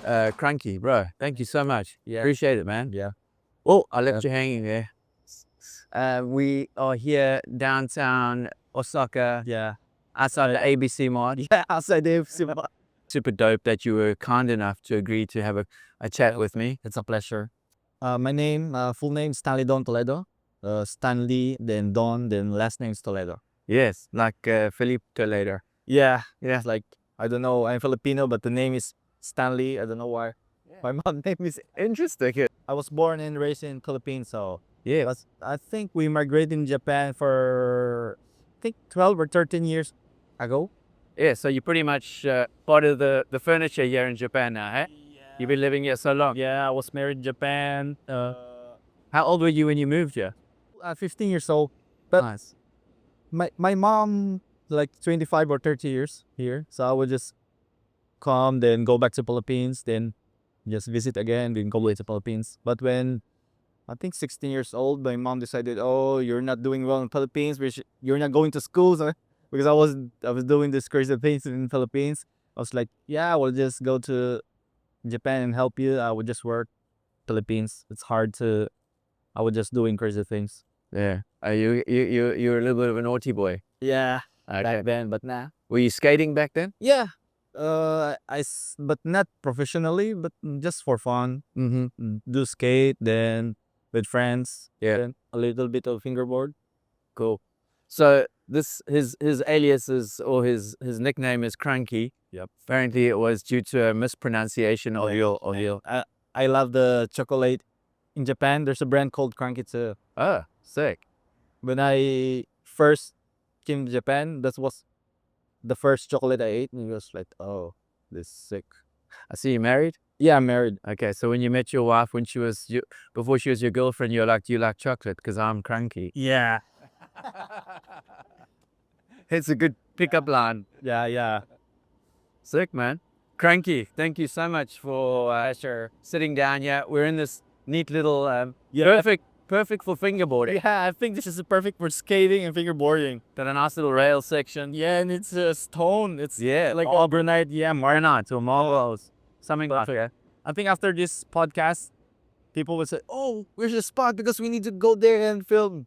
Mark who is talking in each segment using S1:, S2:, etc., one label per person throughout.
S1: Crunky, bro. Thank you so much.
S2: Yeah.
S1: Appreciate it, man.
S2: Yeah.
S1: Oh, I left you hanging there. We are here downtown Osaka.
S2: Yeah.
S1: Outside the ABC mart.
S2: Yeah, outside the FC.
S1: Super dope that you were kind enough to agree to have a chat with me.
S2: It's a pleasure. My name, full name, Stanley Toledo. Stanley, then Don, then last name is Toledo.
S1: Yes, like Philip Toledo.
S2: Yeah. Like, I don't know, I'm Filipino, but the name is Stanley. I don't know why. My mom name is.
S1: Interesting.
S2: I was born and raised in Philippines, so
S1: Yeah.
S2: but I think we migrated in Japan for, I think, 12 or 13 years ago.
S1: Yeah, so you're pretty much part of the furniture here in Japan now, eh? You've been living here so long.
S2: Yeah, I was married in Japan.
S1: How old were you when you moved here?
S2: 15 years old. But
S1: Nice.
S2: my mom, like 25 or 30 years here. So I would just come, then go back to Philippines, then just visit again, then go back to Philippines. But when I think 16 years old, my mom decided, oh, you're not doing well in Philippines. You're not going to school. So, because I was doing this crazy things in Philippines. I was like, yeah, I will just go to Japan and help you. I would just work Philippines. It's hard to. I was just doing crazy things.
S1: Yeah. You're a little bit of a naughty boy.
S2: Yeah,
S1: Okay.
S2: back then, but now.
S1: Were you skating back then?
S2: Yeah. But not professionally, but just for fun.
S1: Mm-hmm.
S2: Do skate, then with friends.
S1: Yeah.
S2: Then a little bit of fingerboard.
S1: Cool. So his alias is, or his nickname is Crunky.
S2: Yep.
S1: Apparently it was due to a mispronunciation of your.
S2: I love the chocolate. In Japan, there's a brand called Crunkys too.
S1: Oh, sick.
S2: When I first came to Japan, that was the first chocolate I ate, and it was like, oh, this is sick.
S1: I see you married?
S2: Yeah, I'm married.
S1: Okay, so when you met your wife, when she was before she was your girlfriend, you're like, do you like chocolate? Because I'm Crunky.
S2: Yeah.
S1: It's a good pickup line.
S2: Yeah.
S1: Sick, man. Crunky, thank you so much for sitting down here. We're in this neat little perfect for fingerboarding.
S2: Yeah, I think this is perfect for skating and fingerboarding.
S1: Got a nice little rail section.
S2: Yeah, and it's a stone. It's
S1: Yeah,
S2: like Albernite. Yeah,
S1: Marinite or marbles, something like that.
S2: I think after this podcast, people would say, "Oh, where's the spot? Because we need to go there and film."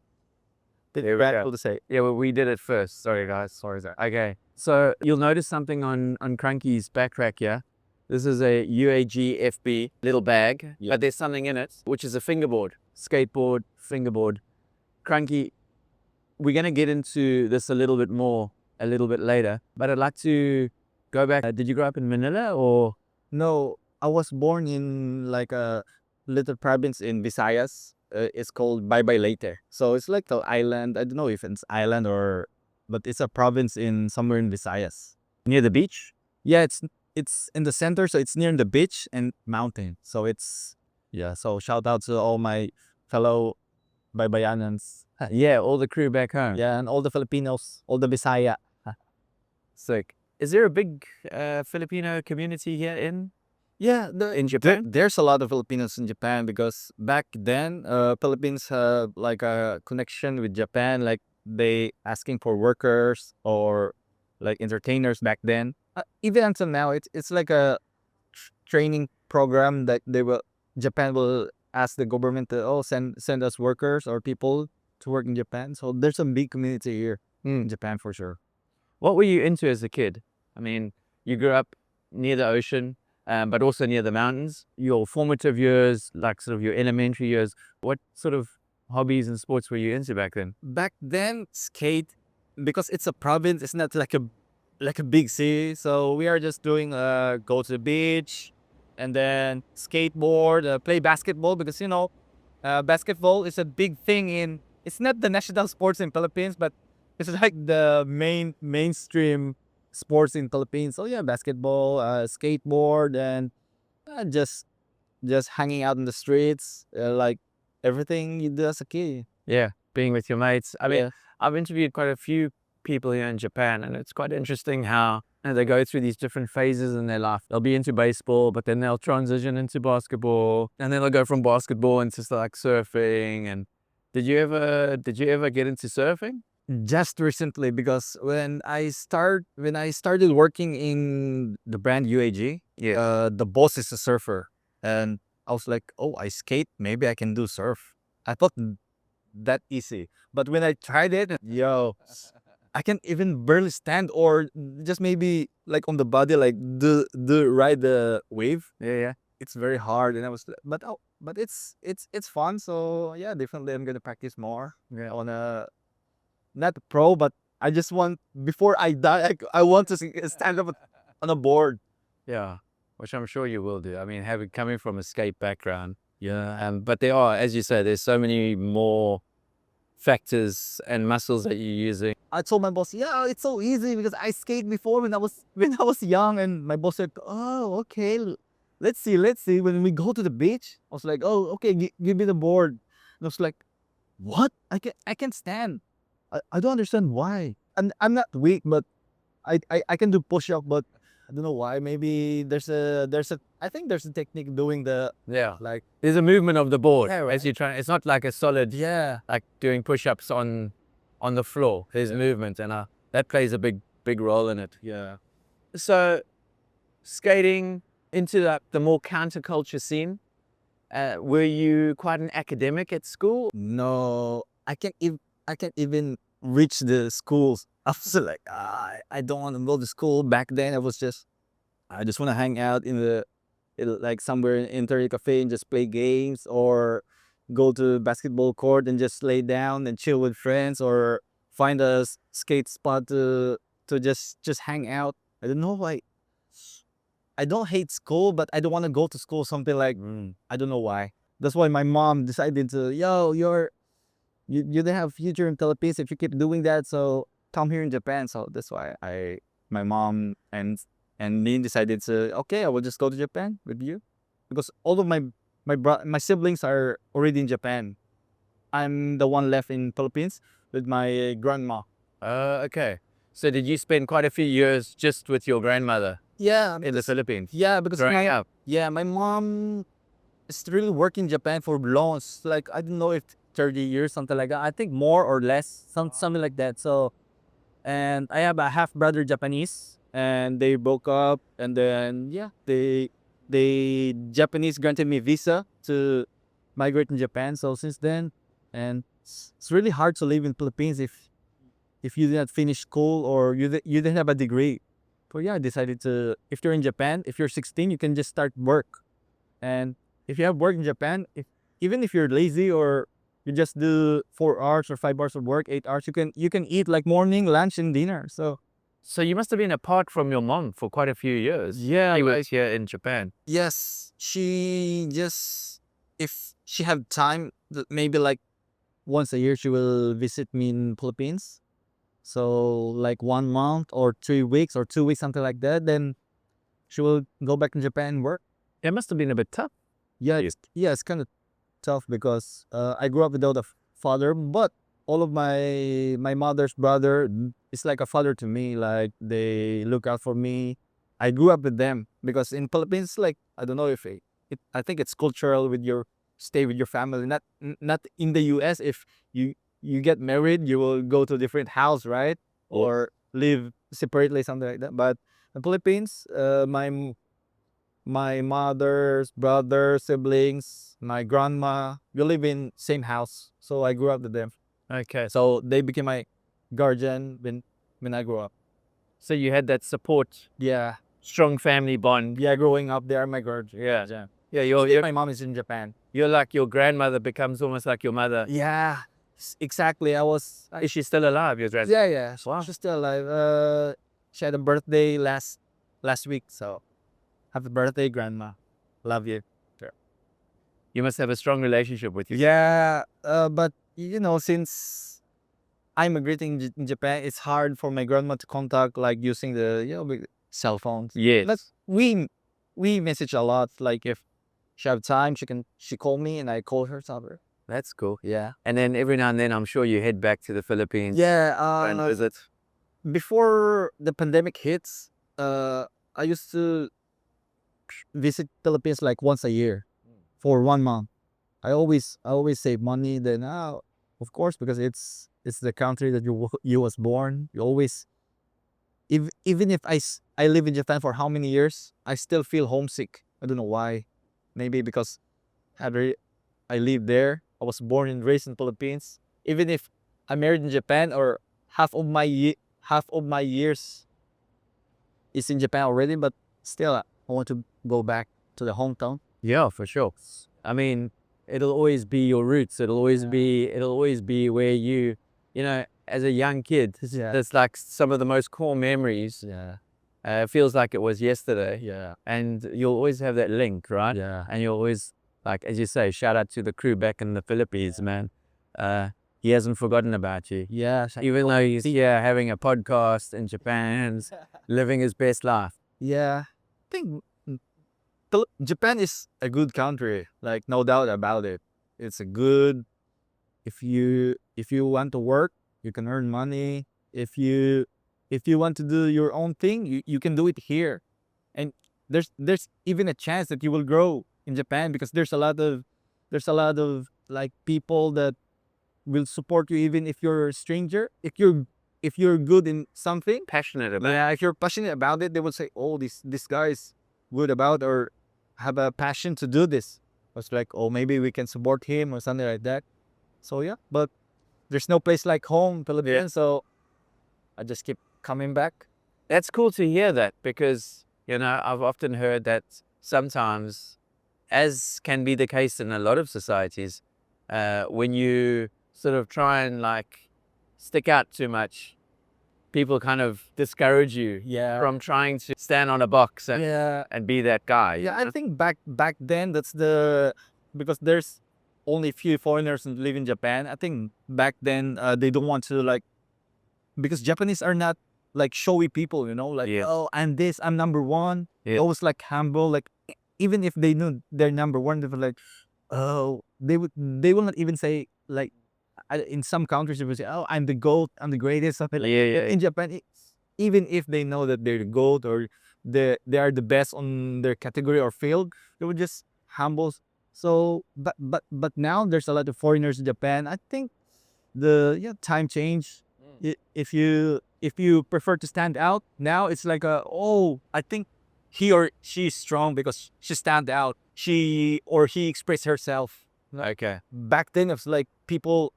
S1: There we go.
S2: To say.
S1: Yeah, well, we did it first. Sorry, guys. Sorry, sir. Okay, so you'll notice something on Crunky's backpack here. This is a UAG FB little bag, but there's something in it, which is a fingerboard, skateboard, fingerboard. Crunky, we're going to get into this a little bit more a little bit later, but I'd like to go back. Did you grow up in Manila or?
S2: No, I was born in like a little province in Visayas. It's called Bye Later. So it's like an island. I don't know if it's island but it's a province in somewhere in Visayas.
S1: Near the beach?
S2: Yeah, it's in the center, so it's near the beach and mountain. So it's, yeah, so shout out to all my fellow Baybayanans.
S1: Yeah, all the crew back home.
S2: Yeah, and all the Filipinos, all the Bisaya.
S1: Sick. Is there a big Filipino community here in?
S2: Yeah,
S1: in Japan?
S2: There's a lot of Filipinos in Japan because back then, Philippines have like a connection with Japan. Like they asking for workers or like entertainers back then. Even until now, it's like a training program that Japan will ask the government to send us workers or people to work in Japan. So there's a big community here in Japan for sure.
S1: What were you into as a kid? I mean, you grew up near the ocean, but also near the mountains. Your formative years, like sort of your elementary years, what sort of hobbies and sports were you into back then?
S2: Back then, skate, because it's a province, it's not like a big city. So we are just doing go to the beach and then skateboard, play basketball because basketball is a big thing it's not the national sports in Philippines, but it's like the mainstream sports in Philippines. So yeah, basketball, skateboard, and just hanging out in the streets, like everything you do as a kid.
S1: Yeah, being with your mates. I mean,
S2: Yeah.
S1: I've interviewed quite a few people here in Japan, and it's quite interesting how they go through these different phases in their life. They'll be into baseball, but then they'll transition into basketball, and then they'll go from basketball into like surfing. And did you ever get into surfing?
S2: Just recently, because when I started working in the brand UAG,
S1: Yeah.
S2: The boss is a surfer, and I was like, oh, I skate, maybe I can do surf. I thought that easy, but when I tried it, yo, I can't even barely stand, or just maybe like on the body, like the ride the wave.
S1: Yeah, yeah.
S2: It's very hard, and I was, but it's fun. So yeah, definitely I'm gonna practice more.
S1: Yeah.
S2: On a not pro, but I just want, before I die, I want to stand up on a board.
S1: Yeah, which I'm sure you will do. I mean, having coming from a skate background, but there are, as you say, there's so many more factors and muscles that you're using.
S2: I told my boss, yeah, it's so easy because I skate before when I was young, and my boss said, oh, okay, let's see, let's see. When we go to the beach, I was like, oh, okay, give me the board. And I was like, what? I can't stand. I don't understand why. And I'm not weak, but I can do push up, but I don't know why. Maybe there's a I think there's a technique doing the,
S1: Yeah,
S2: like,
S1: there's a movement of the board
S2: Yeah,
S1: as
S2: right.
S1: you're trying. It's not like a solid,
S2: yeah.
S1: like doing push-ups on the floor. There's movement, and that plays a big role in it.
S2: Yeah.
S1: So, skating into the more counterculture scene, were you quite an academic at school?
S2: No, I can't even reach the schools. I was like, I don't want to go to school. Back then, I just want to hang out like somewhere in internet cafe and just play games, or go to basketball court and just lay down and chill with friends, or find a skate spot to just hang out. I don't know why. I don't hate school, but I don't want to go to school. Something like, I don't know why. That's why my mom decided to, yo, you don't have future in Philippines if you keep doing that. So come here in Japan. So that's why my mom and me decided to, okay, I will just go to Japan with you, because all of my siblings are already in Japan. I'm the one left in Philippines with my grandma.
S1: Okay. So did you spend quite a few years just with your grandmother
S2: Yeah,
S1: in the Philippines?
S2: yeah, because
S1: Growing up.
S2: my mom is really working in Japan for long. It's like, I don't know if 30 years, something like that. I think more or less, something like that. So, and I have a half brother Japanese, and they broke up, and then yeah, they Japanese granted me visa to migrate in Japan. So since then, and it's really hard to live in Philippines if you didn't finish school, or you didn't have a degree. But yeah, I decided to, if you're in Japan, if you're 16, you can just start work. And if you have work in Japan, even if you're lazy, or you just do 4 hours or 5 hours of work, 8 hours, you can eat like morning, lunch, and dinner. So
S1: So you must have been apart from your mom for quite a few years.
S2: yeah,
S1: She
S2: like,
S1: was here in Japan.
S2: yes, she just, if she have time, maybe like once a year she will visit me in Philippines. So like 1 month or 3 weeks or 2 weeks, something like that. Then she will go back in Japan and work.
S1: It must have been a bit tough.
S2: Yeah, it's kind of tough because I grew up without a father, but all of my mother's brother is like a father to me. Like, they look out for me. I grew up with them because in Philippines, like, I don't know if I think it's cultural with your stay with your family. Not in the U.S. If you get married, you will go to a different house, right? Or live separately, something like that. But in Philippines, my mother's brother, siblings, my grandma, we live in same house. So I grew up with them.
S1: Okay.
S2: So they became my guardian when I grew up.
S1: So you had that support,
S2: Yeah.
S1: strong family bond.
S2: Yeah, growing up, they are my guardian.
S1: Yeah.
S2: Yeah.
S1: Yeah,
S2: My mom is in Japan.
S1: you're like your grandmother becomes almost like your mother.
S2: Yeah. Exactly.
S1: Is she still alive, your grandmother?
S2: Yeah, yeah.
S1: Wow.
S2: She's still alive. She had a birthday last week. So happy birthday, grandma. Love you.
S1: You must have a strong relationship with your
S2: Yeah, but since I'm migrating in Japan, it's hard for my grandma to contact, like, using the big cell phones.
S1: Yes.
S2: But we message a lot. Like, if she have time, she call me and I call her. So
S1: That's cool.
S2: yeah,
S1: And then every now and then, I'm sure you head back to the Philippines
S2: yeah.
S1: and visit.
S2: Before the pandemic hits, I used to visit Philippines like once a year for 1 month. I always save money. Then, of course, because it's the country that you was born. You always even if I live in Japan for how many years, I still feel homesick. I don't know why. Maybe because I live there. I was born and raised in Philippines. Even if I'm married in Japan, or half of my years is in Japan already, but still I want to go back to the hometown.
S1: Yeah, for sure. I mean, it'll always be your roots. It'll always be where you know, as a young kid,
S2: Yeah.
S1: that's like some of the most core memories.
S2: Yeah.
S1: It feels like it was yesterday.
S2: Yeah.
S1: And you'll always have that link, right?
S2: Yeah.
S1: And you'll always, like, as you say, shout out to the crew back in the Philippines, man. He hasn't forgotten about you.
S2: Yeah.
S1: Even though he's here having a podcast in Japan, living his best life.
S2: Yeah. I think Japan is a good country, like no doubt about it. It's a good, if you want to work, you can earn money. If you want to do your own thing, you can do it here. And there's even a chance that you will grow in Japan, because there's a lot of like people that will support you even if you're a stranger. If you're good in something,
S1: Passionate about
S2: yeah, if you're passionate about it, they will say, "Oh, this guy is good about, or have a passion to do this." It's like, "Oh, maybe we can support him," or something like that. So yeah, but there's no place like home, Philippines. So I just keep coming back.
S1: That's cool to hear that, because, you know, I've often heard that sometimes, as can be the case in a lot of societies, when you sort of try and like stick out too much, people kind of discourage you
S2: Yeah.
S1: from trying to stand on a box and,
S2: Yeah.
S1: and be that guy.
S2: Yeah, I think back then, that's because there's only few foreigners who live in Japan. I think back then they don't want to, like, because Japanese are not like showy people, like,
S1: Yeah.
S2: "Oh, I'm this, I'm number one."
S1: Yeah.
S2: Always like humble, like even if they knew they're number one, they were like, "Oh," they will not even say, like, in some countries they will say, "Oh, I'm the GOAT, I'm the greatest," something like
S1: Yeah,
S2: that.
S1: yeah.
S2: In Japan, even if they know that they're the GOAT, or they are the best on their category or field, they would just humble. So but now there's a lot of foreigners in Japan. I think time change. If you prefer to stand out now, it's like I think he or she is strong because she stand out, she or he expressed herself.
S1: Okay.
S2: Back then, it was like people,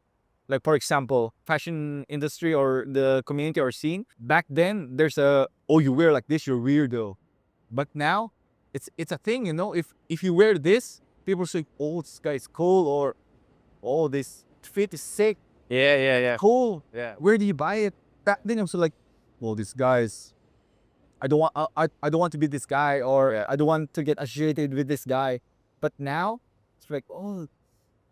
S2: like, for example, fashion industry or the community or scene. Back then, there's you wear like this, you're weirdo. But now, it's a thing, if you wear this, people say, "Oh, this guy is cool," or, "Oh, this fit is sick,
S1: Yeah, yeah, yeah.
S2: cool.
S1: Yeah.
S2: Where do you buy it?" Back then, I was like, "Well, this guy's, I don't want, I don't want to be this guy, or I don't want to get associated with this guy." But now, it's like, "Oh,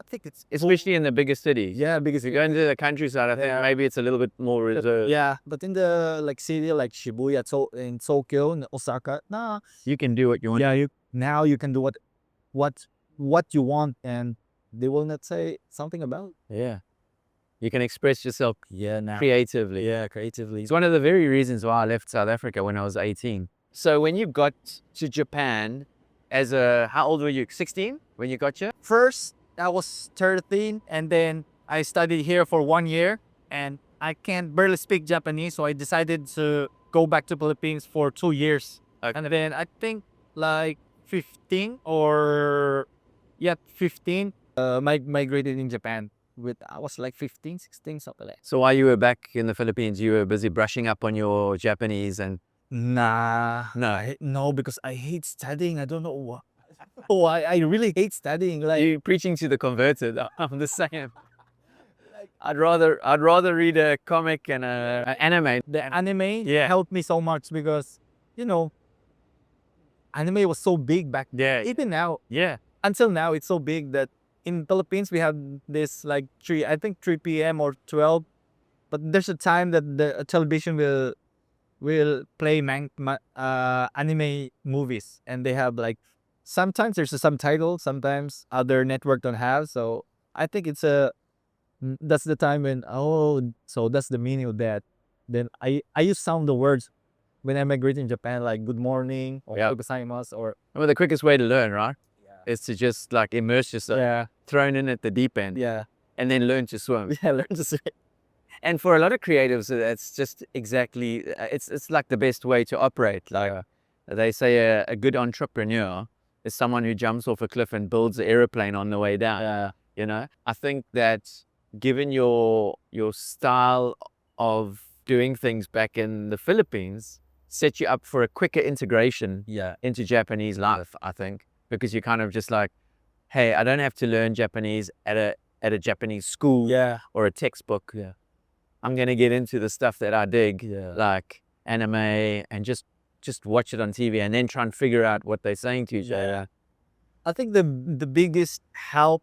S2: I think it's
S1: Especially in the bigger cities.
S2: yeah, because
S1: If you go into the countryside, I think
S2: Yeah.
S1: maybe it's a little bit more reserved.
S2: yeah." But in the, like, city like Shibuya, in Tokyo, in Osaka, nah,
S1: You can do what you want.
S2: yeah, now you can do what you want, and they will not say something about it.
S1: Yeah. You can express yourself
S2: Now.
S1: creatively.
S2: Yeah, creatively.
S1: It's one of the very reasons why I left South Africa when I was 18. So when you got to Japan how old were you? 16 when you got here?
S2: First, I was 13, and then I studied here for 1 year, and I can't barely speak Japanese, so I decided to go back to Philippines for 2 years.
S1: Okay.
S2: And then I think like 15 or 15, migrated in Japan. I was like 15, 16, something like that.
S1: So while you were back in the Philippines, you were busy brushing up on your Japanese and
S2: Nah, no, because I hate studying. I don't know why. Oh, I really hate studying. Like,
S1: you preaching to the converted. I'm the same. I'd rather read a comic and an anime.
S2: the anime
S1: Yeah.
S2: helped me so much, because anime was so big back then.
S1: Yeah.
S2: Even now,
S1: Yeah.
S2: until now, it's so big that in Philippines we have this, like, 3 p.m. or 12, but there's a time that the television will play anime movies, and they have, like, sometimes there's a subtitle, sometimes other network don't have. So I think that's the time when, so that's the meaning of that. Then I use some of the words when I migrate in Japan, like good morning, or
S1: Yeah.
S2: gozaimasu, or
S1: Well, the quickest way to learn, right? Is to just like immerse yourself,
S2: yeah,
S1: thrown in at the deep end,
S2: yeah,
S1: and then learn to swim.
S2: yeah, learn to swim.
S1: And for a lot of creatives, it's just exactly, it's like the best way to operate. Like they say a good entrepreneur is someone who jumps off a cliff and builds an airplane on the way down.
S2: Yeah.
S1: You know, I think that given your style of doing things back in the Philippines, set you up for a quicker integration
S2: Yeah.
S1: into Japanese life, I think, because you're kind of just like, hey, I don't have to learn Japanese at a Japanese school
S2: Yeah.
S1: or a textbook.
S2: Yeah.
S1: I'm gonna get into the stuff that I dig,
S2: Yeah.
S1: like anime, and just watch it on TV and then try and figure out what they're saying to each other.
S2: Yeah. I think the biggest help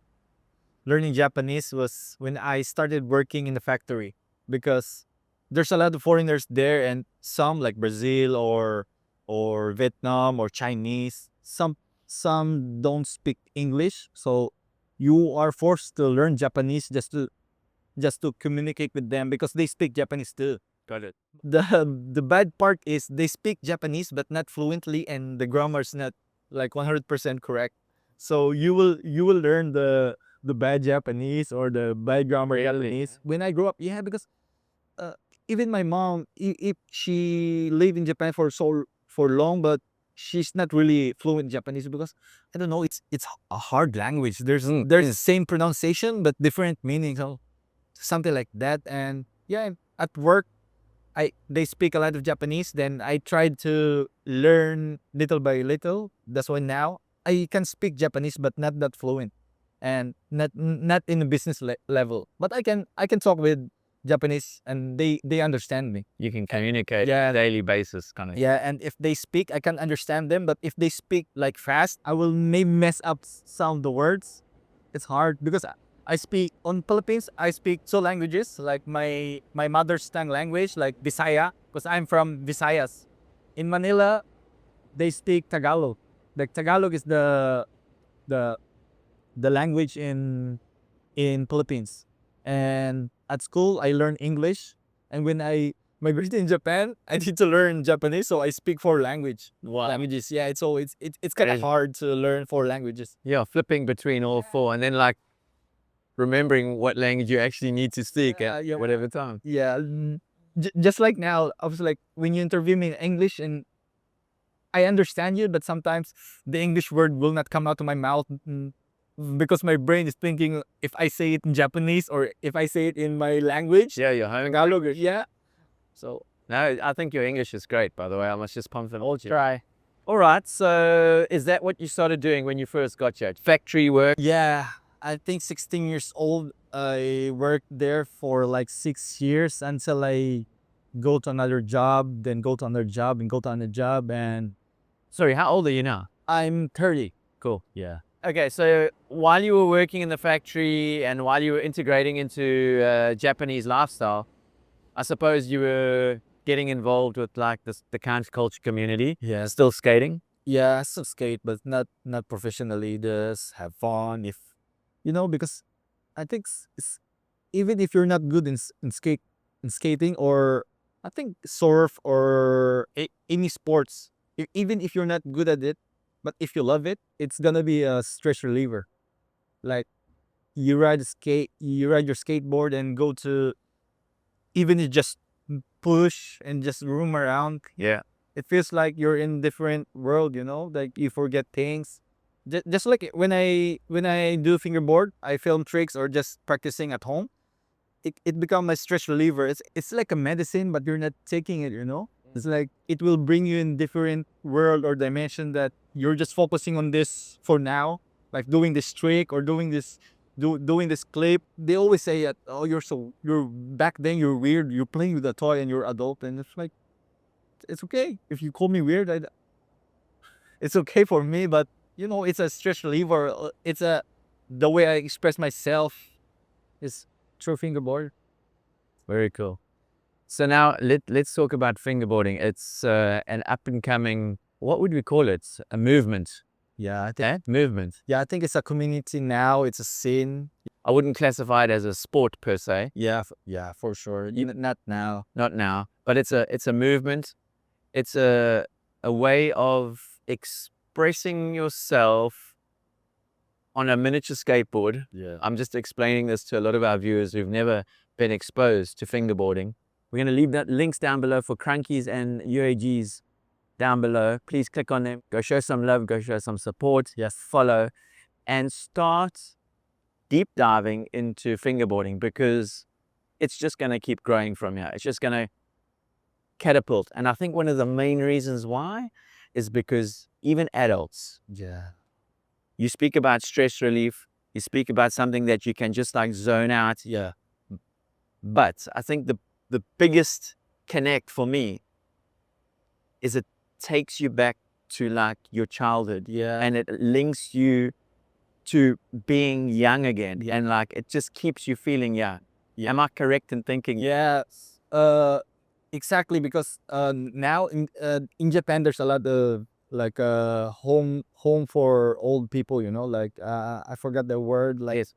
S2: learning Japanese was when I started working in the factory, because there's a lot of foreigners there, and some like Brazil or Vietnam or Chinese, some don't speak English, so you are forced to learn Japanese just to communicate with them because they speak Japanese too.
S1: Got it.
S2: The bad part is they speak Japanese but not fluently, and the grammar's not like 100% correct. So you will learn the bad Japanese or the bad grammar
S1: Really?
S2: Japanese when I grew up. Yeah, because even my mom, if she lived in Japan for long, but she's not really fluent in Japanese because I don't know. It's a hard language. There's the same pronunciation but different meanings. So something like that. And yeah, at work, they speak a lot of Japanese. Then I tried to learn little by little. That's why now I can speak Japanese, but not that fluent, and not in a business level. But I can talk with Japanese, and they understand me.
S1: You can communicate
S2: Yeah.
S1: on a daily basis, kind of.
S2: Yeah, and if they speak, I can understand them. But if they speak like fast, I will maybe mess up some of the words. It's hard because I speak on Philippines. I speak two languages, like my mother's tongue language, like Bisaya, because I'm from Visayas. In Manila, they speak Tagalog. Like Tagalog is the language in Philippines. And at school, I learned English. And when I migrated in Japan, I need to learn Japanese, so I speak four languages. Yeah, it's kind of hard to learn four languages.
S1: Yeah, flipping between all four, and then like remembering what language you actually need to speak at
S2: Yeah.
S1: whatever time.
S2: Yeah, just like now, I was like, when you interview me in English, and I understand you, but sometimes the English word will not come out of my mouth, because my brain is thinking if I say it in Japanese or if I say it in my language.
S1: Yeah, you're home.
S2: Tagalog. Yeah. So
S1: No, I think your English is great, by the way. I must just compliment you.
S2: try.
S1: All right, so is that what you started doing when you first got here? Factory work?
S2: Yeah, I think 16 years old. I worked there for like 6 years until I go to another job, then go to another job, and go to another job, and
S1: Sorry, how old are you now?
S2: I'm 30.
S1: Cool.
S2: Yeah.
S1: Okay, so while you were working in the factory and while you were integrating into Japanese lifestyle, I suppose you were getting involved with like the counterculture community.
S2: Yeah.
S1: Still skating?
S2: Yeah, I still skate, but not professionally. Just have fun, if because I think even if you're not good in skating, or I think surf or any sports, even if you're not good at it, but if you love it, it's gonna be a stress reliever. Like you ride your skateboard and go to, even you just push and just roam around.
S1: Yeah.
S2: It feels like you're in different world, like you forget things. Just like when I do fingerboard, I film tricks or just practicing at home. It become my stress reliever. It's like a medicine, but you're not taking it. It's like it will bring you in different world or dimension that you're just focusing on this for now, like doing this trick or doing this clip. They always say that, oh, you're back then you're weird. You're playing with a toy and you're adult, and it's like, it's okay if you call me weird. It's okay for me, but it's a stress reliever. It's the way I express myself is through fingerboard.
S1: Very cool. So now let's talk about fingerboarding. It's an up and coming, what would we call it? A movement.
S2: Yeah, I think.
S1: Movement.
S2: Yeah, I think it's a community now. It's a scene.
S1: I wouldn't classify it as a sport per se.
S2: Yeah, yeah, for sure. Not now.
S1: Not now, but it's a movement. It's a way of expressing yourself on a miniature skateboard.
S2: Yeah.
S1: I'm just explaining this to a lot of our viewers who've never been exposed to fingerboarding. We're going to leave that links down below for Crunkys and UAGs down below. Please click on them. Go show some love. Go show some support.
S2: Yes.
S1: Follow. And start deep diving into fingerboarding, because it's just going to keep growing from here. It's just going to catapult. And I think one of the main reasons why is because even adults,
S2: Yeah.
S1: you speak about stress relief, you speak about something that you can just like zone out.
S2: Yeah.
S1: But I think the biggest connect for me is it takes you back to like your childhood.
S2: Yeah.
S1: And it links you to being young again. And like it just keeps you feeling young.
S2: Yeah.
S1: Am I correct in thinking?
S2: Yeah. Exactly, because now in Japan there's a lot of like home for old people, you know, like I forgot the word, like
S1: Yes.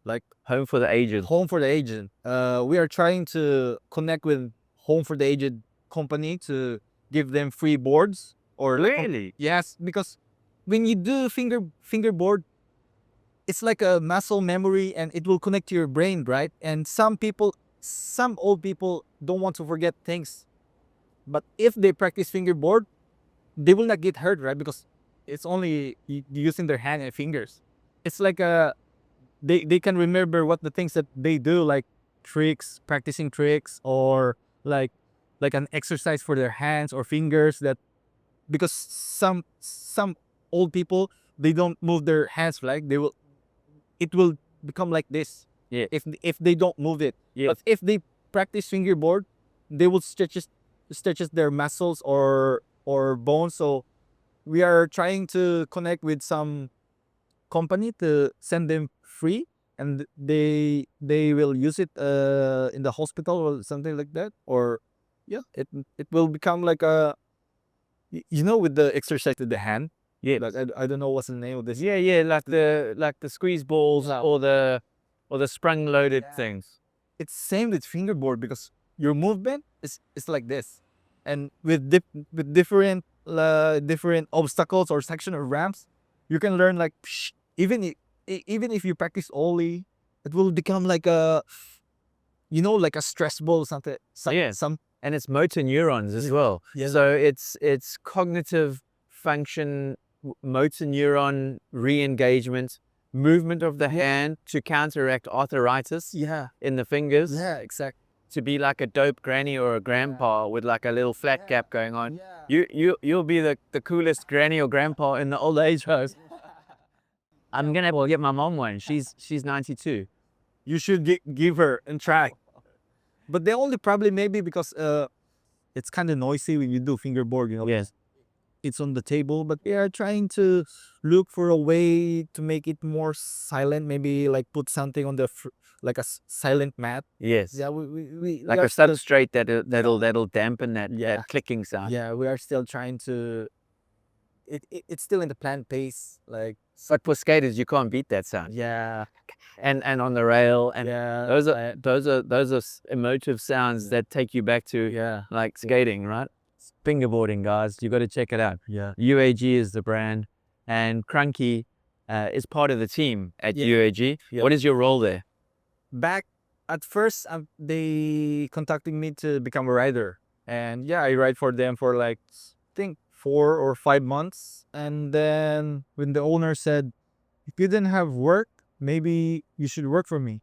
S2: like
S1: Home for the aged.
S2: home for the aged. We are trying to connect with home for the aged company to give them free boards or
S1: Really?
S2: yes, because when you do fingerboard, it's like a muscle memory and it will connect to your brain, right? And some old people don't want to forget things, but if they practice fingerboard, they will not get hurt, right? Because it's only using their hand and fingers. It's like they can remember what the things that they do, like tricks, practicing tricks, or like an exercise for their hands or fingers. That because some old people, they don't move their hands, like it will become like this.
S1: Yeah.
S2: If they don't move it.
S1: Yeah.
S2: But if they practice fingerboard, they will stretches their muscles or bones. So we are trying to connect with some company to send them free, and they will use it in the hospital or something like that. Or yeah, it will become like a you know, with the exercise with the hand.
S1: Yeah.
S2: Like I don't know what's the name of this.
S1: Yeah, like the squeeze balls or the sprung loaded things.
S2: It's same with fingerboard, because your movement is like this, and with different different obstacles or section or ramps, you can learn like even if you practice only, it will become like a, you know, like a stress ball or something. Some
S1: And it's motor neurons as well.
S2: Yeah.
S1: So it's cognitive function, motor neuron re-engagement, movement of the hand to counteract arthritis in the fingers.
S2: Yeah, exactly.
S1: To be like a dope granny or a grandpa with like a little flat cap going on.
S2: Yeah.
S1: You'll be the coolest granny or grandpa in the old age house. I'm gonna get my mom one. She's 92.
S2: You should give her and try. But the only problem maybe because it's kind of noisy when you do fingerboard, you know.
S1: Yes.
S2: It's on the table, but we are trying to look for a way to make it more silent. Maybe like put something on the like a silent mat.
S1: Yes.
S2: Yeah, we
S1: Like
S2: are
S1: a substrate that'll dampen that clicking sound.
S2: Yeah, we are still trying to. It's still in the planned pace, like.
S1: But for skaters, you can't beat that sound.
S2: Yeah.
S1: And on the rail, and
S2: Yeah.
S1: those are emotive sounds that take you back to like skating, right? Fingerboarding, guys, you got to check it out.
S2: Yeah.
S1: UAG is the brand, and Crunky is part of the team at UAG.
S2: Yeah.
S1: What is your role there?
S2: Back at first, they contacted me to become a rider, and yeah, I ride for them for like I think 4 or 5 months, and then when the owner said, "If you didn't have work, maybe you should work for me."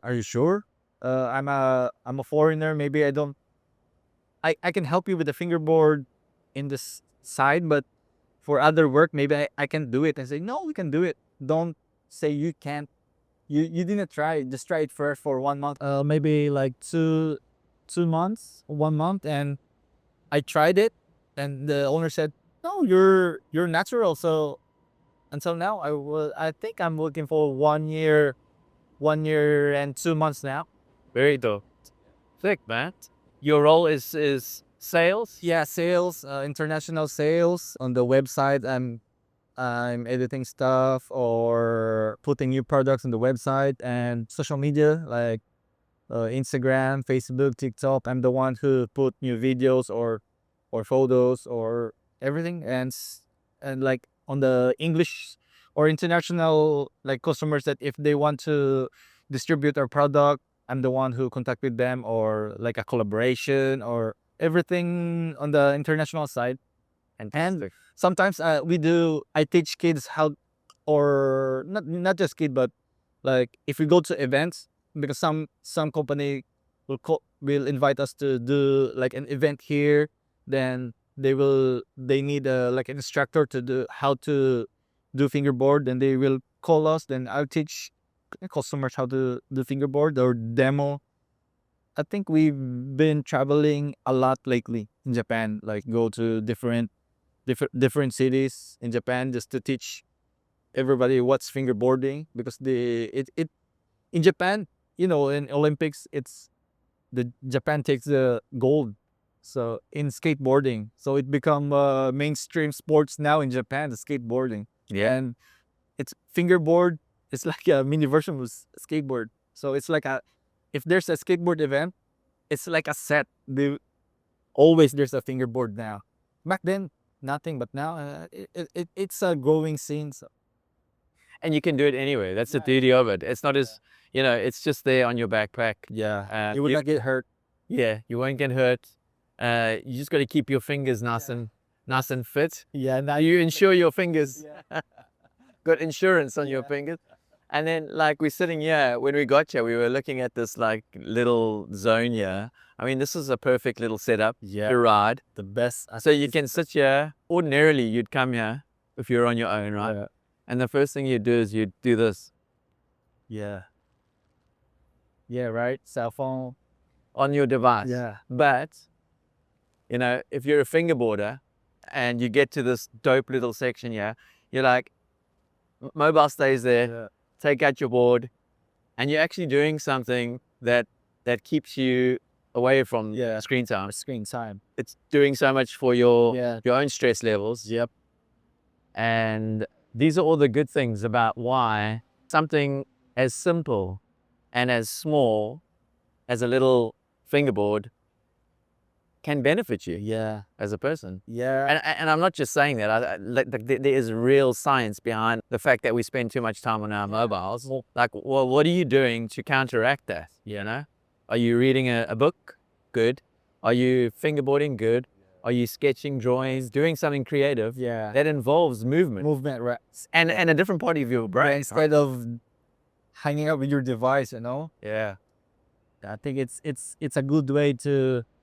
S2: Are you sure? I'm a foreigner. Maybe I don't. I can help you with the fingerboard in this side, but for other work, maybe I can do it. And say, no, we can do it. Don't say you can't. You didn't try. Just try it first for 1 month. Maybe like 2 months, 1 month, and I tried it, and the owner said, "No, you're natural." So until now, I think I'm looking for 1 year, 1 year and 2 months now.
S1: Very dope. Sick, man. Your role is sales?
S2: Yeah, sales, international sales on the website. I'm editing stuff or putting new products on the website, and social media like Instagram, Facebook, TikTok. I'm the one who put new videos or photos or everything, and like on the English or international like customers that if they want to distribute our product, I'm the one who contact with them, or like a collaboration or everything on the international side. And sometimes I teach kids how, or not just kid, but like if we go to events, because some company will invite us to do like an event here, then they need like an instructor to do how to do fingerboard, then they will call us, then I'll teach customers how to do fingerboard or demo. I think we've been traveling a lot lately in Japan, like go to different cities in Japan just to teach everybody what's fingerboarding, because it in Japan, in Olympics, it's the Japan takes the gold. So in skateboarding, so it become mainstream sports now in Japan, the skateboarding.
S1: Yeah.
S2: And it's fingerboard. It's like a mini version of skateboard. So it's like if there's a skateboard event, it's like a set. Always there's a fingerboard now. Back then, nothing, but now it's a growing scene. So.
S1: And you can do it anywhere. That's the beauty of it. It's not as, it's just there on your backpack.
S2: Yeah, you would not get hurt.
S1: Yeah, you won't get hurt. You just got to keep your fingers nice and fit.
S2: Yeah, now
S1: You insure your fingers. Got insurance on your fingers. And then, like, we're sitting here, when we got here, we were looking at this, like, little zone here. I mean, this is a perfect little setup to ride.
S2: the best.
S1: So you can sit here. Ordinarily, you'd come here if you're on your own, right?
S2: Yeah.
S1: And the first thing you do is you do this
S2: Yeah. Yeah, right. Cell phone.
S1: on your device.
S2: Yeah.
S1: But, if you're a fingerboarder and you get to this dope little section here, you're like, mobile stays there,
S2: Yeah.
S1: take out your board, and you're actually doing something that keeps you away from screen time.
S2: Screen time.
S1: It's doing so much for your
S2: Yeah.
S1: own stress levels.
S2: Yep.
S1: And these are all the good things about why something as simple and as small as a little fingerboard can benefit you
S2: Yeah.
S1: as a person.
S2: Yeah.
S1: And I'm not just saying that. There is real science behind the fact that we spend too much time on our mobiles. Like, well, what are you doing to counteract that? Are you reading a book? Good. Are you fingerboarding? Good. Are you sketching, drawings, doing something creative?
S2: Yeah.
S1: That involves movement
S2: Movement, right?
S1: and a different part of your brain.
S2: Instead of hanging out with your device,
S1: Yeah.
S2: I think it's a good way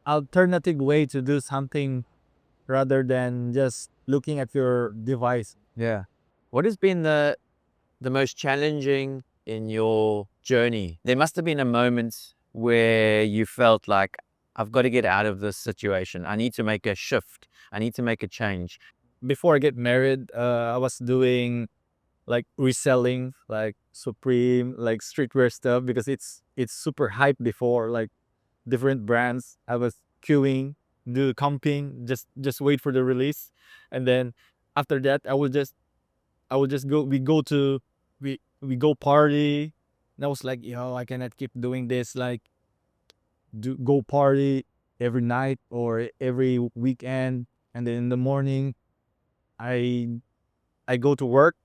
S2: alternative way to do something rather than just looking at your device.
S1: Yeah. What has been the most challenging in your journey? There must have been a moment where you felt like, I've got to get out of this situation. I need to make a shift. I need to make a change.
S2: Before I get married, I was doing like reselling, like Supreme, like streetwear stuff, because it's super hype before, like different brands. I was queuing, do comping, just wait for the release, and then after that, I would just go. We go party, and I was like, yo, I cannot keep doing this. Like, go party every night or every weekend, and then in the morning, I go to work,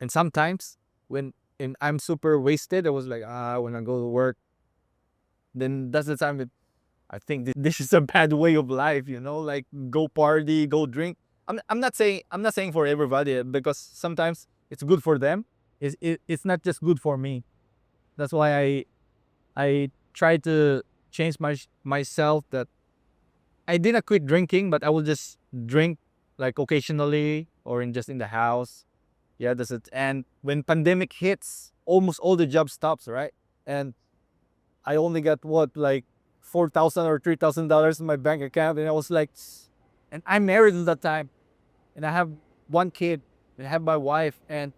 S2: and sometimes when I'm super wasted, I was like, when I go to work, then that's the time I think this is a bad way of life, like go party, go drink. I'm not saying for everybody, because sometimes it's good for them. It's not just good for me. That's why I try to change myself, that I didn't quit drinking, but I will just drink like occasionally or in the house. Yeah, that's it. And when pandemic hits, almost all the job stops, right? And I only got like $4,000 or $3,000 in my bank account, and I was like, and I'm married at that time, and I have one kid, and I have my wife, and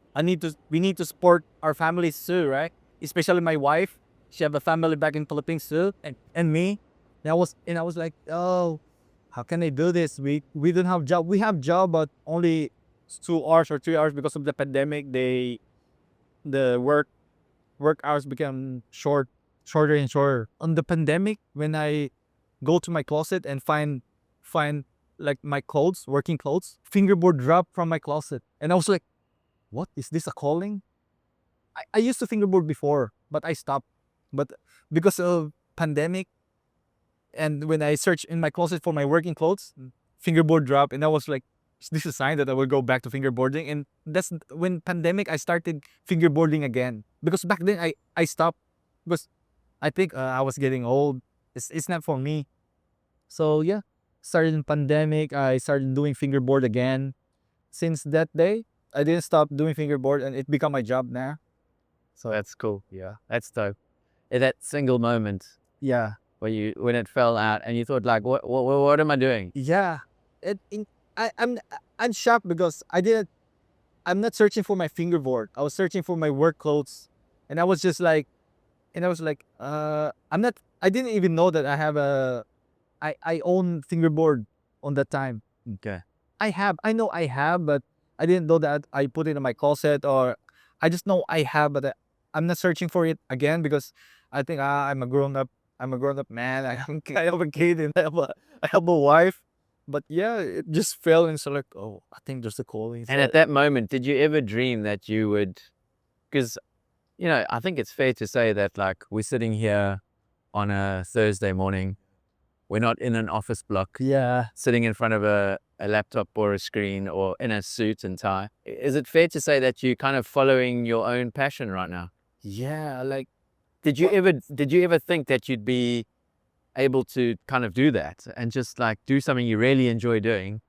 S2: we need to support our families too, right? Especially my wife, she have a family back in Philippines too, and me, and I was like, oh, how can I do this? We don't have job. We have job, but only 2 hours or 3 hours because of the pandemic. The work hours become shorter and shorter. On the pandemic, when I go to my closet and find like my clothes, working clothes, fingerboard dropped from my closet, and I was like, what is this, a calling? I used to fingerboard before, but I stopped. But because of pandemic, and when I searched in my closet for my working clothes, fingerboard dropped, and I was like, is this a sign that I will go back to fingerboarding? And that's when pandemic I started fingerboarding again, because back then I stopped because I think I was getting old. It's not for me. So yeah, started in pandemic. I started doing fingerboard again. Since that day, I didn't stop doing fingerboard, and it become my job now.
S1: So that's cool. Yeah, that's dope. That single moment
S2: Yeah,
S1: when it fell out and you thought like, what am I doing?
S2: yeah. It, in, I'm shocked because I'm not searching for my fingerboard. I was searching for my work clothes, and I was just like, I'm not. I didn't even know that I own fingerboard on that time.
S1: Okay.
S2: I know I have, but I didn't know that I put it in my closet, or I just know I have, but I'm not searching for it again because I think I'm a grown up. I'm a grown up man. I have a kid and I have a wife. But yeah, it just fell and so like, oh, I think there's a calling.
S1: And at that moment, did you ever dream that you would? Because I think it's fair to say that like we're sitting here on a Thursday morning. We're not in an office block,
S2: Yeah,
S1: sitting in front of a laptop or a screen or in a suit and tie. Is it fair to say that you're kind of following your own passion right now?
S2: yeah, like
S1: Did you ever think that you'd be able to kind of do that and just like do something you really enjoy doing?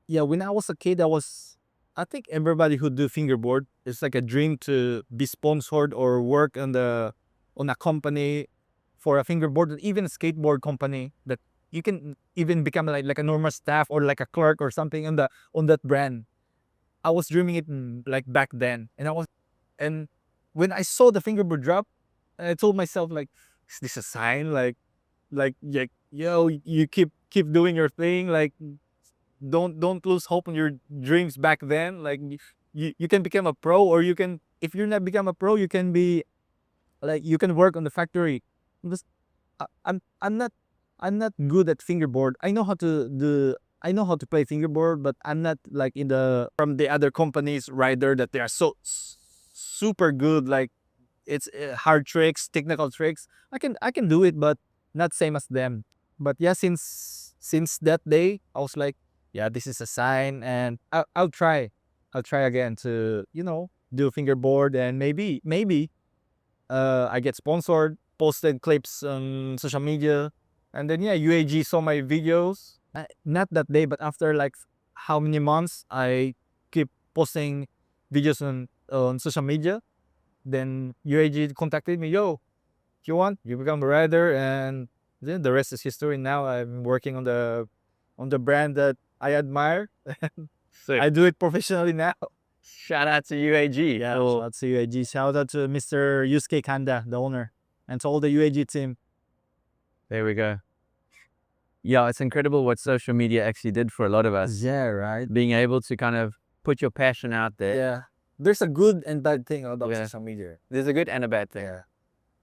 S2: yeah. When I was a kid, I think everybody who do fingerboard, it's like a dream to be sponsored or work on a company for a fingerboard, or even a skateboard company that you can even become like a normal staff or like a clerk or something on that brand. I was dreaming it like back then, and when I saw the fingerboard drop, I told myself like, is this a sign? Like yo, you keep doing your thing. Like don't lose hope on your dreams back then. Like you can become a pro, or you can, if you're not become a pro, you can be like, you can work on the factory. Because I'm not good at fingerboard. I know how to play fingerboard, but I'm not like in the from the other companies rider that they are super good. Like it's hard tricks, technical tricks. I can do it, but not same as them. But yeah, since that day, I was like, yeah, this is a sign, and I'll try. I'll try again to do fingerboard, and maybe I get sponsored, posted clips on social media, and then yeah, UAG saw my videos. Not that day, but after like how many months, I keep posting videos on social media. Then UAG contacted me, yo, if you want, you become a rider, and then the rest is history. Now I'm working on the brand that I admire.
S1: So
S2: I do it professionally now.
S1: shout out to UAG.
S2: Yeah,
S1: Or
S2: shout out to UAG. Shout out to Mr. Yusuke Kanda, the owner, and to all the UAG team.
S1: there we go. Yeah, it's incredible what social media actually did for a lot of us.
S2: Yeah, right.
S1: Being able to kind of put your passion out there.
S2: Yeah. There's a good and bad thing about
S1: Yeah.
S2: social media.
S1: There's a good and a bad thing.
S2: Yeah.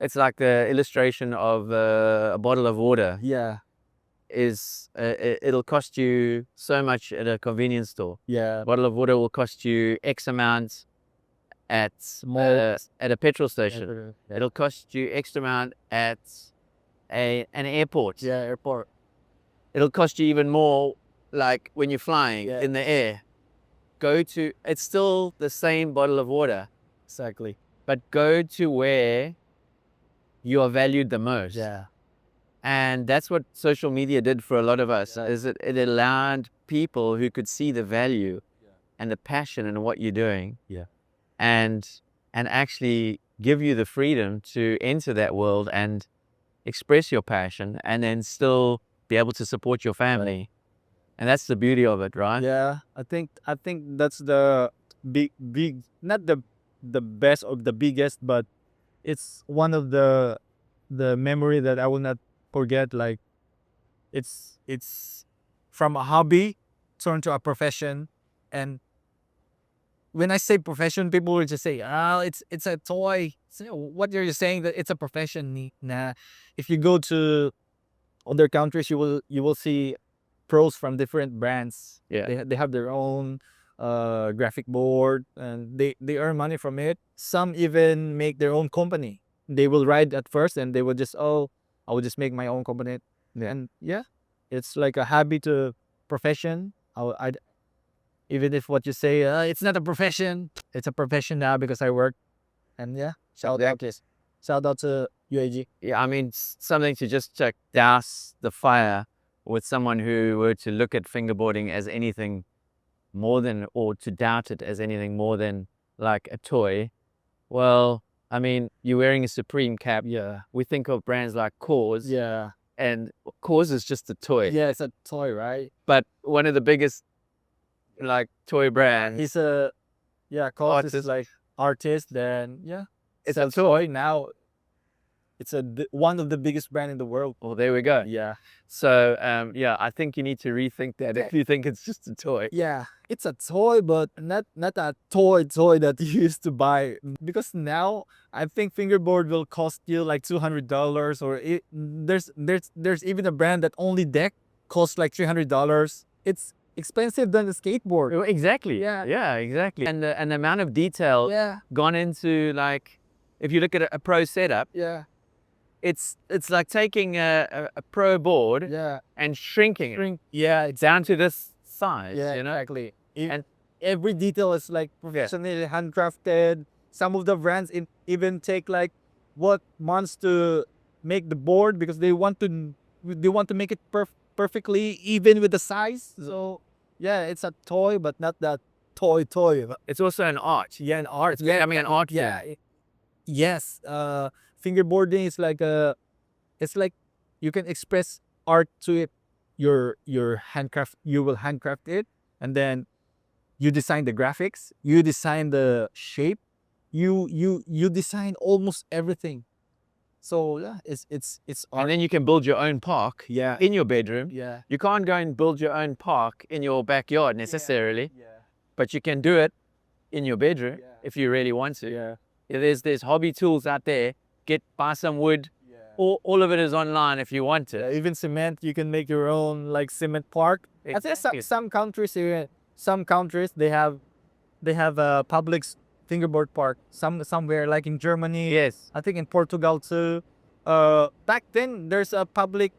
S1: It's like the illustration of a bottle of water
S2: Yeah.
S1: is it'll cost you so much at a convenience store.
S2: Yeah.
S1: A bottle of water will cost you X amount at at a petrol station.
S2: Yeah.
S1: It'll cost you X amount at an airport.
S2: Yeah, airport.
S1: It'll cost you even more like when you're flying
S2: Yeah.
S1: in the air. It's still the same bottle of water,
S2: Exactly.
S1: but go to where you are valued the most.
S2: Yeah.
S1: And that's what social media did for a lot of us,
S2: Yeah.
S1: is it allowed people who could see the value and the passion in what you're doing.
S2: Yeah.
S1: And actually give you the freedom to enter that world and express your passion and then still be able to support your family. And that's the beauty of it, right?
S2: Yeah. I think that's the big not the best or the biggest, but it's one of the memory that I will not forget. Like it's from a hobby turned to a profession. And when I say profession, people will just say, "Oh, it's a toy." So what you're saying that it's a profession? Nah. If you go to other countries, you will see pros from different brands.
S1: Yeah.
S2: They have their own graphic board, and they earn money from it. Some even make their own company. they will ride at first, and they will just I will just make my own component.
S1: Yeah.
S2: And yeah, it's like a hobby to profession. I even if what you say it's not a profession, it's a profession now because I work. And yeah, shout out to UAG.
S1: Yeah, I mean, something to just douse the fire with someone who were to look at fingerboarding as anything more than, or to doubt it as anything more than like a toy. Well, I mean, you're wearing a Supreme cap.
S2: Yeah,
S1: We think of brands like Cause,
S2: yeah,
S1: and Cause is just a toy.
S2: yeah. It's a toy, right?
S1: But one of the biggest like toy brands,
S2: He's a cause is
S1: artist.
S2: like artist. Then yeah,
S1: It's
S2: a
S1: a
S2: toy now. It's one of the biggest brand in the world.
S1: Well, there we go.
S2: Yeah,
S1: So, yeah, I think you need to rethink that if you think it's just a toy.
S2: yeah. It's a toy, but not a toy that you used to buy. Because now I think fingerboard will cost you like $200, or there's even a brand that only deck costs like $300. It's expensive than a skateboard.
S1: Well, exactly.
S2: Yeah.
S1: Yeah, exactly. And the amount of detail
S2: Yeah,
S1: gone into, like, if you look at a pro setup,
S2: yeah,
S1: it's like taking a pro board
S2: yeah.
S1: and shrinking it
S2: Yeah,
S1: down to this size,
S2: yeah,
S1: you know?
S2: exactly.
S1: And
S2: Every detail is like professionally handcrafted. Some of the brands even take like what months to make the board because they want to make it perfectly even with the size. So yeah, it's a toy, but not that toy.
S1: it's also an art.
S2: Yeah, an art.
S1: It's becoming an art
S2: Yeah.
S1: form.
S2: Yes. Fingerboarding is like it's like you can express art to it. Your handcraft. You will handcraft it, and then you design the graphics, you design the shape, you design almost everything. So yeah, it's art.
S1: And then you can build your own park
S2: Yeah,
S1: in your bedroom.
S2: yeah,
S1: You can't go and build your own park in your backyard necessarily,
S2: yeah,
S1: but you can do it in your bedroom
S2: Yeah.
S1: if you really want to.
S2: yeah,
S1: Yeah, there's hobby tools out there. Buy some wood.
S2: yeah.
S1: All of it is online if you want
S2: Yeah,
S1: it.
S2: even cement, you can make your own like cement park. I think
S1: Exactly.
S2: some countries here, some countries they have a public fingerboard park. Somewhere like in Germany.
S1: Yes.
S2: I think in Portugal too. Back then there's a public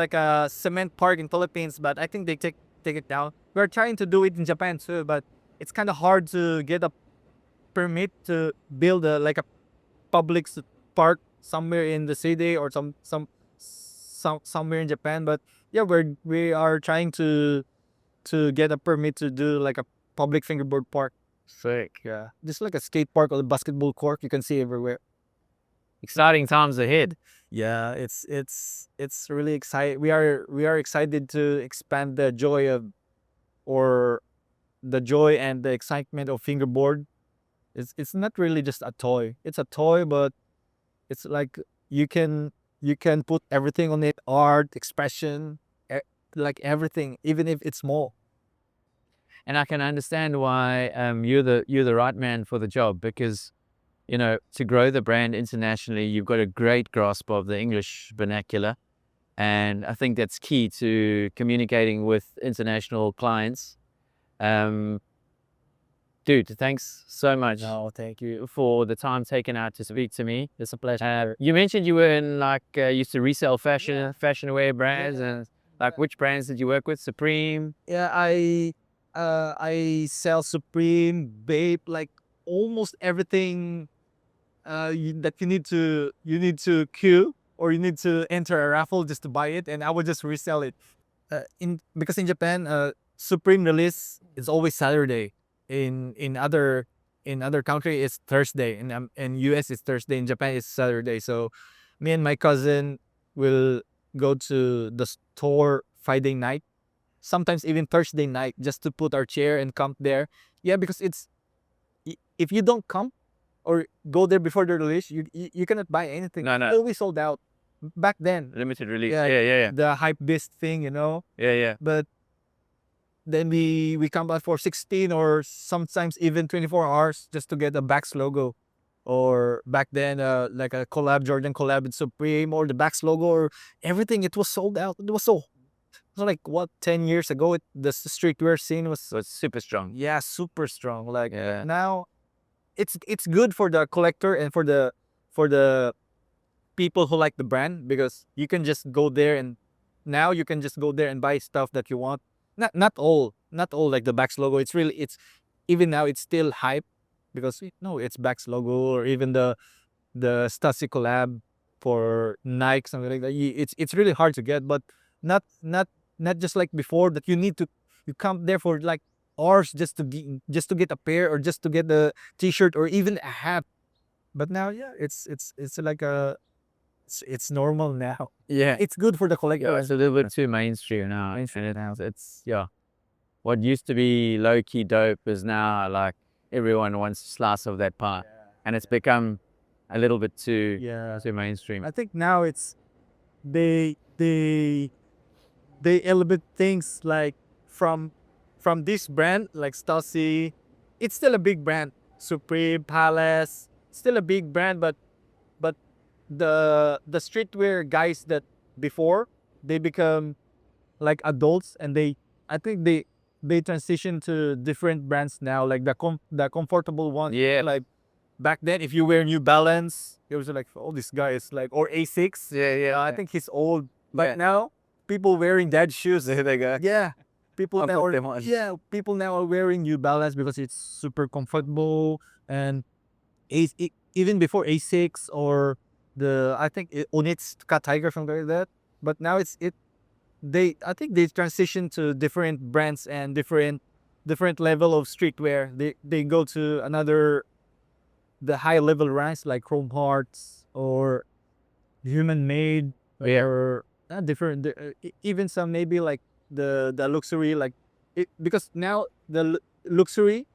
S2: like a cement park in Philippines, but I think they take it down. We're trying to do it in Japan too, but it's kind of hard to get a permit to build like a public park somewhere in the city or somewhere in Japan. But yeah, we are trying to get a permit to do like a public fingerboard park.
S1: Sick.
S2: Yeah, just like a skate park or a basketball court you can see everywhere.
S1: Exciting times ahead.
S2: Yeah, it's really exciting. We are excited to expand the joy and the excitement of fingerboard. It's not really just a toy. It's a toy, but it's like you can put everything on it: art, expression, like everything, even if it's small.
S1: And I can understand why you're the right man for the job, because to grow the brand internationally, you've got a great grasp of the English vernacular, and I think that's key to communicating with international clients. Dude, thanks so much.
S2: No, thank you.
S1: For the time taken out to speak to me.
S2: It's a pleasure.
S1: You mentioned you were in used to resell fashion wear brands, and like which brands did you work with? Supreme.
S2: Yeah, I sell Supreme, Babe, like almost everything that you need to queue or you need to enter a raffle just to buy it, and I would just resell it. Because in Japan, Supreme release is always Saturday. In other country it's Thursday, and in US it's Thursday. In Japan it's Saturday. So me and my cousin will go to the store Friday night, sometimes even Thursday night, just to put our chair and camp there. Yeah, because if you don't come or go there before the release, you cannot buy anything.
S1: No.
S2: It'll be sold out. Back then,
S1: Limited release.
S2: Yeah,
S1: Yeah.
S2: the hype beast thing,
S1: Yeah.
S2: But then we come back for 16 or sometimes even 24 hours just to get a Bax logo. Or back then, like a Jordan collab with Supreme, or the Bax logo, or everything. It was sold out. It was 10 years ago. The streetwear scene was
S1: So it's super strong.
S2: super strong. Like
S1: Yeah.
S2: now, it's good for the collector and for the for the people who like the brand, because you can just go there and now you can just go there and buy stuff that you want. Not all like the Bax logo. It's even now it's still hype because it's Bax logo, or even the Stasi collab for Nike, something like that. It's really hard to get, but not not not just like before that you come there for like hours just to get a pair, or just to get the t-shirt, or even a hat. But now, yeah, it's like it's normal now.
S1: Yeah.
S2: It's good for the
S1: Yeah,
S2: collector.
S1: it's a little bit too mainstream now. It's yeah. What used to be low key dope is now like everyone wants a slice of that pie, and it's become a little bit too mainstream.
S2: I think now it's they they they elevate things like from this brand like Stasi. It's still a big brand. Supreme, Palace, still a big brand, but the streetwear guys that before they become like adults, and I think they transition to different brands now, like the comfortable one.
S1: Yeah.
S2: Like back then, if you wear New Balance, it was like, oh, this guy is like, or A6.
S1: Yeah.
S2: I think he's old, but
S1: Yeah.
S2: now people wearing dad shoes.
S1: There they go.
S2: Yeah, people
S1: I'll
S2: now
S1: put them on.
S2: people now are wearing New Balance because it's super comfortable. And even before A6 or I think Onitz Cat Tiger, something like that. But now I think they transition to different brands and different level of streetwear. They go to the high level brands like Chrome Hearts or Human Made,
S1: Yeah.
S2: or different even some maybe like the luxury, like because now the luxury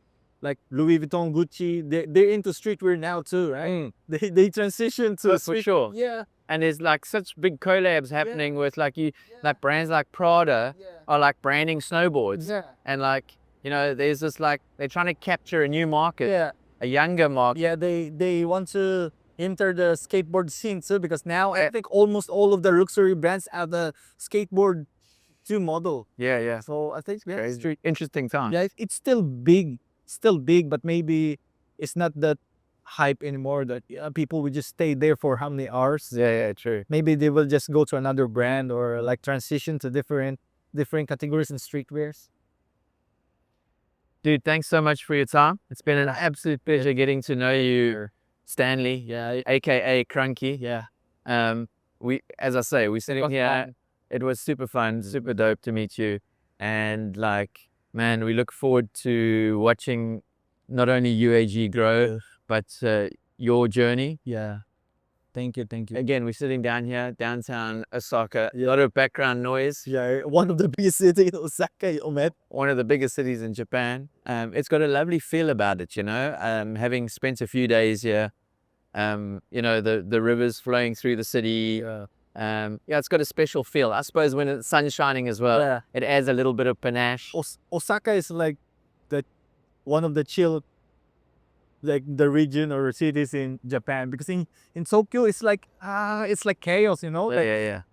S2: like Louis Vuitton, Gucci, they're into streetwear now too, right? They transition to
S1: For sure.
S2: Yeah.
S1: And there's like such big collabs happening with like like brands like Prada are like branding snowboards.
S2: Yeah.
S1: And like, there's this like they're trying to capture a new market,
S2: Yeah.
S1: a younger market.
S2: Yeah, they want to enter the skateboard scene too, because now I think almost all of the luxury brands have the skateboard 2 model.
S1: Yeah.
S2: So I think
S1: Crazy. Interesting time.
S2: yeah, it's still big, but maybe it's not that hype anymore. That people will just stay there for how many hours?
S1: Yeah, true.
S2: Maybe they will just go to another brand, or like transition to different categories in streetwears.
S1: Dude, thanks so much for your time. It's been an absolute pleasure getting to know you, Stanley.
S2: Yeah,
S1: AKA Crunky.
S2: yeah.
S1: As I say, we're sitting
S2: was
S1: here.
S2: fun.
S1: It was super fun, super dope to meet you. And like, man, we look forward to watching not only UAG grow, but your journey.
S2: Yeah. Thank you.
S1: Again, we're sitting down here, downtown Osaka. A lot of background noise.
S2: Yeah, one of the biggest cities in Osaka, Omet.
S1: One of the biggest cities in Japan. It's got a lovely feel about it, having spent a few days here. The rivers flowing through the city. It's got a special feel. I suppose when the sun's shining as well, it adds a little bit of panache.
S2: Osaka is like one of the chill, like the region or cities in Japan, because in Tokyo it's like chaos,
S1: Yeah.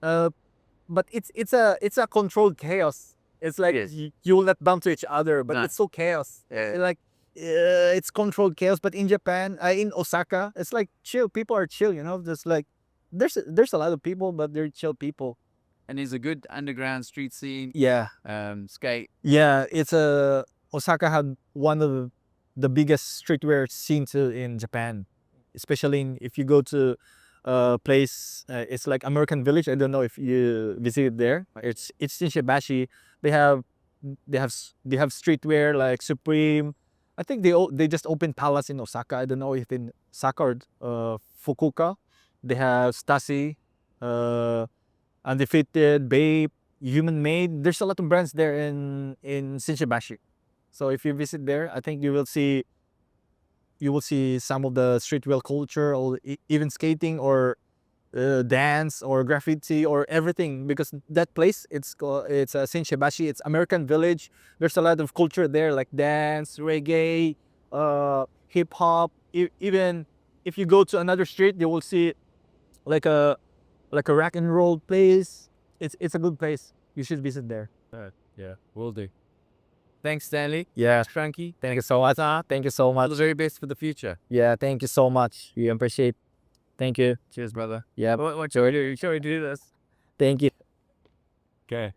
S2: but it's a controlled chaos. It's like
S1: Yes.
S2: you will not bump to each other, but
S1: No.
S2: it's so chaos.
S1: Yeah.
S2: Like it's controlled chaos. But in Japan, in Osaka, it's like chill. People are chill, just like there's a lot of people, but they're chill people.
S1: And there's a good underground street scene.
S2: Yeah.
S1: Skate.
S2: Yeah, Osaka had one of the biggest streetwear scene too in Japan, especially if you go to a place, it's like American Village. I don't know if you visited there. It's in Shibashi. They have streetwear like Supreme. I think they just opened Palace in Osaka. I don't know if in Osaka or Fukuoka. They have Stasi, Undefeated, Babe, Human Made. There's a lot of brands there in Shinshibashi. So if you visit there, I think you will see some of the streetwear culture, or even skating, or dance, or graffiti, or everything. Because that place, it's Shinshibashi. It's American Village. There's a lot of culture there, like dance, reggae, hip hop. Even if you go to another street, you will see like a rock and roll place. It's a good place. You should visit there.
S1: Yeah, will do. Thanks, Stanley.
S2: Yeah.
S1: Crunky.
S2: Thank you so much. Thank you so
S1: All
S2: much.
S1: the very best for the future.
S2: Yeah. Thank you so much. We appreciate. Thank you.
S1: Cheers, brother.
S2: Yeah.
S1: What shall we do? Shall we do this?
S2: Thank you.
S1: Okay.